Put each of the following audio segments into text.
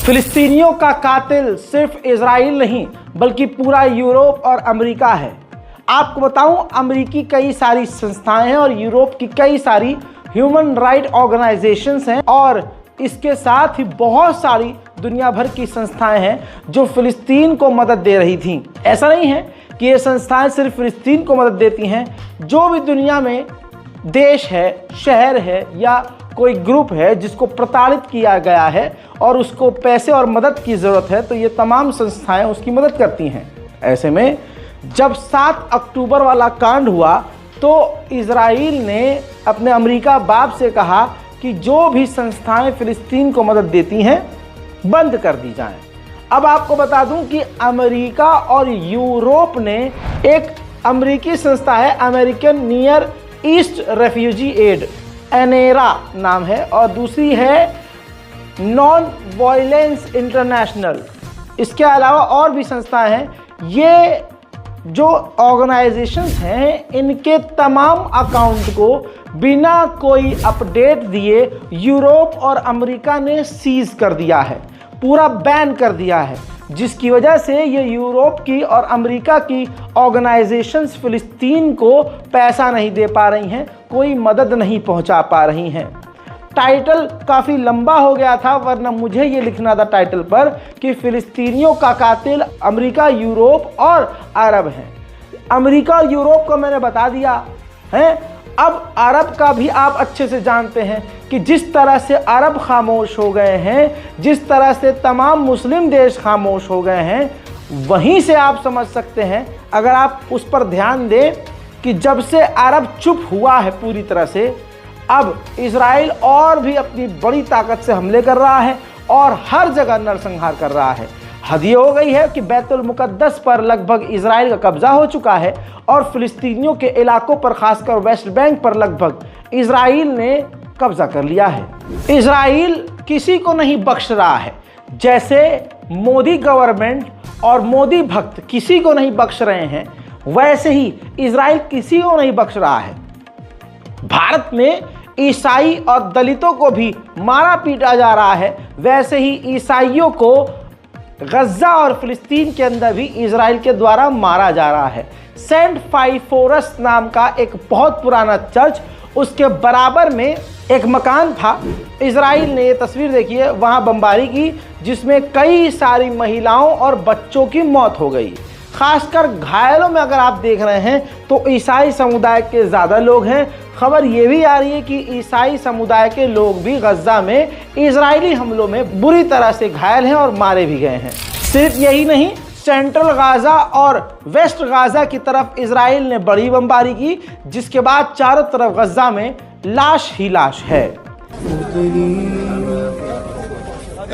फिलिस्तीनियों का कातिल सिर्फ इजराइल नहीं बल्कि पूरा यूरोप और अमेरिका है। आपको बताऊं, अमेरिकी कई सारी संस्थाएं हैं और यूरोप की कई सारी ह्यूमन राइट ऑर्गेनाइजेशंस हैं और इसके साथ ही बहुत सारी दुनिया भर की संस्थाएं हैं जो फिलिस्तीन को मदद दे रही थीं। ऐसा नहीं है कि ये संस्थाएं सिर्फ फिलिस्तीन को मदद देती हैं। जो भी दुनिया में देश है, शहर है या कोई ग्रुप है जिसको प्रताड़ित किया गया है और उसको पैसे और मदद की ज़रूरत है, तो ये तमाम संस्थाएं उसकी मदद करती हैं। ऐसे में जब 7 अक्टूबर वाला कांड हुआ तो इजराइल ने अपने अमेरिका बाप से कहा कि जो भी संस्थाएं फिलिस्तीन को मदद देती हैं बंद कर दी जाएं। अब आपको बता दूं कि अमेरिका और यूरोप ने एक अमेरिकी संस्था है, American near east refugee aid, ANERA नाम है, और दूसरी है नॉन वायलेंस इंटरनेशनल। इसके अलावा और भी संस्थाएं हैं। ये जो ऑर्गेनाइजेशंस हैं इनके तमाम अकाउंट को बिना कोई अपडेट दिए यूरोप और अमेरिका ने सीज कर दिया है, पूरा बैन कर दिया है, जिसकी वजह से ये यूरोप की और अमेरिका की ऑर्गेनाइजेशंस फिलिस्तीन को पैसा नहीं दे पा रही हैं, कोई मदद नहीं पहुंचा पा रही हैं। टाइटल काफ़ी लंबा हो गया था, वरना मुझे ये लिखना था टाइटल पर कि फिलिस्तीनियों का कातिल अमेरिका, यूरोप और अरब हैं। अमेरिका और यूरोप को मैंने बता दिया है। अब अरब का भी आप अच्छे से जानते हैं कि जिस तरह से अरब खामोश हो गए हैं, जिस तरह से तमाम मुस्लिम देश खामोश हो गए हैं, वहीं से आप समझ सकते हैं, अगर आप उस पर ध्यान दें कि जब से अरब चुप हुआ है पूरी तरह से, अब इजराइल और भी अपनी बड़ी ताकत से हमले कर रहा है और हर जगह नरसंहार कर रहा है। हद ये हो गई है कि बैतुल मुकद्दस पर लगभग इजराइल का कब्जा हो चुका है और फिलिस्तीनियों के इलाकों पर, खासकर वेस्ट बैंक पर लगभग इजराइल ने कब्जा कर लिया है। इजराइल किसी को नहीं बख्श रहा है। जैसे मोदी गवर्नमेंट और मोदी भक्त किसी को नहीं बख्श रहे हैं, वैसे ही इजराइल किसी को नहीं बख्श रहा है। भारत में ईसाई और दलितों को भी मारा पीटा जा रहा है, वैसे ही ईसाइयों को गज्जा और फिलिस्तीन के अंदर भी इजराइल के द्वारा मारा जा रहा है। सेंट फाइफोरस नाम का एक बहुत पुराना चर्च, उसके बराबर में एक मकान था। इजराइल ने, ये तस्वीर देखिए, वहाँ बमबारी की जिसमें कई सारी महिलाओं और बच्चों की मौत हो गई। खासकर घायलों में अगर आप देख रहे हैं तो ईसाई समुदाय के ज़्यादा लोग हैं। खबर ये भी आ रही है कि ईसाई समुदाय के लोग भी गज्जा में इजरायली हमलों में बुरी तरह से घायल हैं और मारे भी गए हैं। सिर्फ यही नहीं, सेंट्रल गाज़ा और वेस्ट गाज़ा की तरफ इजराइल ने बड़ी बमबारी की, जिसके बाद चारों तरफ गज्जा में लाश ही लाश है।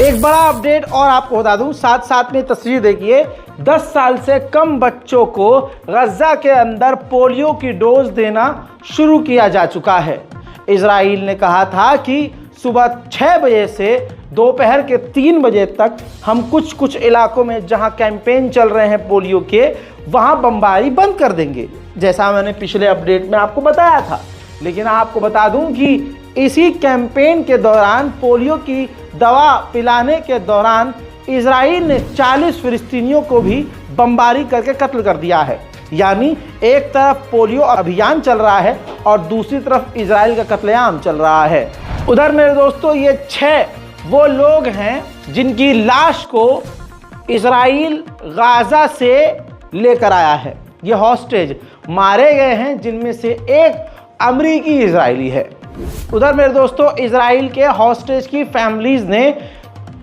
एक बड़ा अपडेट और आपको बता दूं, साथ साथ में तस्वीर देखिए। 10 साल से कम बच्चों को गज्जा के अंदर पोलियो की डोज देना शुरू किया जा चुका है। इजराइल ने कहा था कि सुबह 6 बजे से दोपहर के 3 बजे तक हम कुछ इलाकों में जहां कैंपेन चल रहे हैं पोलियो के, वहां बमबारी बंद कर देंगे, जैसा मैंने पिछले अपडेट में आपको बताया था। लेकिन आपको बता दूं कि इसी कैंपेन के दौरान, पोलियो की दवा पिलाने के दौरान, इजराइल ने 40 फिलिस्तीनियों को भी बमबारी करके कत्ल कर दिया है। यानी एक तरफ पोलियो अभियान चल रहा है और दूसरी तरफ इजराइल का कत्लेआम चल रहा है। उधर मेरे दोस्तों ये 6 वो लोग हैं जिनकी लाश को इजराइल गाजा से लेकर आया है। ये हॉस्टेज मारे गए हैं जिनमें से एक अमरीकी इजरायली है। उधर मेरे दोस्तों इजराइल के हॉस्टेज की फैमिलीज ने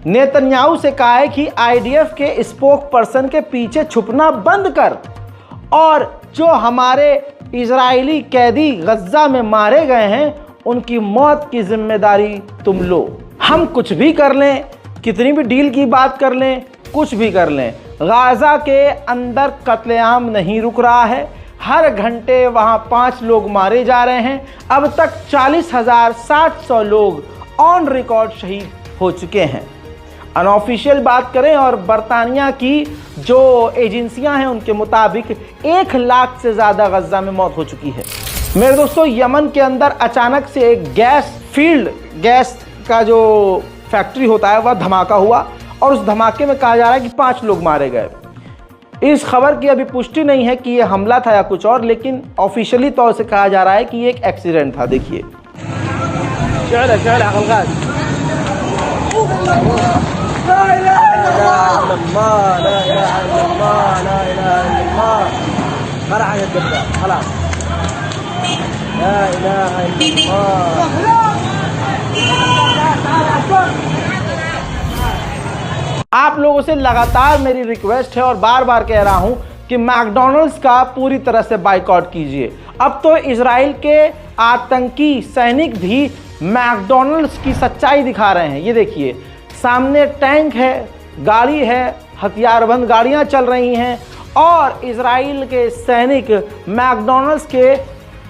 नेतन्याहू से कहा है कि आईडीएफ के स्पोक पर्सन के पीछे छुपना बंद कर और जो हमारे इजरायली कैदी गज्जा में मारे गए हैं उनकी मौत की जिम्मेदारी तुम लो। हम कुछ भी कर लें, कितनी भी डील की बात कर लें, कुछ भी कर लें, गाजा के अंदर कत्लेआम नहीं रुक रहा है। हर घंटे वहां 5 लोग मारे जा रहे हैं। अब तक 40,700 लोग ऑन रिकॉर्ड शहीद हो चुके हैं। अनऑफिशियल बात करें और बरतानिया की जो एजेंसियां हैं उनके मुताबिक 1 लाख से ज़्यादा गज्जा में मौत हो चुकी है। मेरे दोस्तों यमन के अंदर अचानक से एक गैस का जो फैक्ट्री होता है वह धमाका हुआ और उस धमाके में कहा जा रहा है कि 5 लोग मारे गए। इस खबर की अभी पुष्टि नहीं है कि यह हमला था या कुछ और, लेकिन ऑफिशियली तौर से कहा जा रहा है कि ये एक एक्सीडेंट था। देखिए आप लोगों से लगातार मेरी रिक्वेस्ट है और बार बार कह रहा हूं कि मैकडॉनल्ड्स का पूरी तरह से बाइकआउट कीजिए। अब तो इजराइल के आतंकी सैनिक भी मैकडॉनल्ड्स की सच्चाई दिखा रहे हैं। ये देखिए सामने टैंक है, गाड़ी है, हथियारबंद गाड़ियां चल रही हैं और इजराइल के सैनिक मैकडॉनल्ड्स के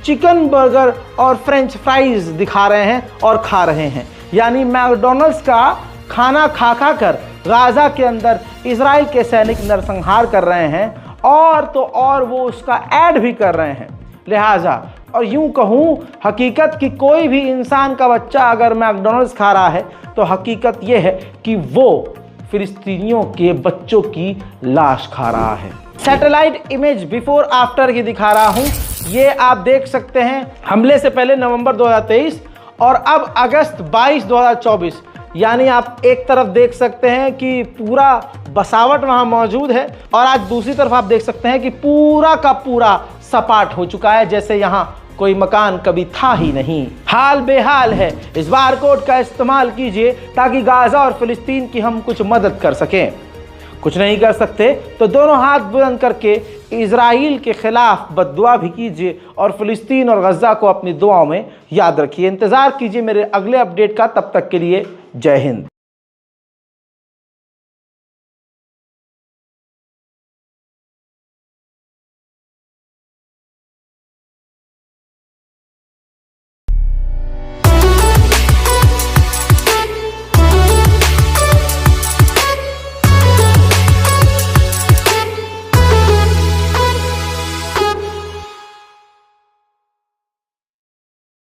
चिकन बर्गर और फ्रेंच फ्राइज दिखा रहे हैं और खा रहे हैं। यानी मैकडॉनल्ड्स का खाना खा खा कर गाजा के अंदर इजराइल के सैनिक नरसंहार कर रहे हैं और तो और वो उसका ऐड भी कर रहे हैं। लिहाजा और यूं कहूं हकीकत कि कोई भी इंसान का बच्चा अगर मैकडॉनल्ड्स खा रहा है तो हकीकत ये है कि वो फिलिस्तीनियों के बच्चों की लाश खा रहा है। सैटेलाइट इमेज बिफोर आफ्टर की दिखा रहा हूं। ये आप देख सकते हैं हमले से पहले नवंबर 2023 और अब अगस्त 22, 2024। यानी आप एक तरफ देख सकते हैं कि पूरा बसावट वहां मौजूद है और आज दूसरी तरफ आप देख सकते हैं कि पूरा का पूरा सपाट हो चुका है, जैसे यहां कोई मकान कभी था ही नहीं। हाल बेहाल है। इस बारकोड का इस्तेमाल कीजिए ताकि गाजा और फिलिस्तीन की हम कुछ मदद कर सकें। कुछ नहीं कर सकते तो दोनों हाथ बुलंद करके इजराइल के खिलाफ बद्दुआ भी कीजिए और फिलिस्तीन और गज्जा को अपनी दुआओं में याद रखिए। इंतजार कीजिए मेरे अगले अपडेट का। तब तक के लिए जय हिंद।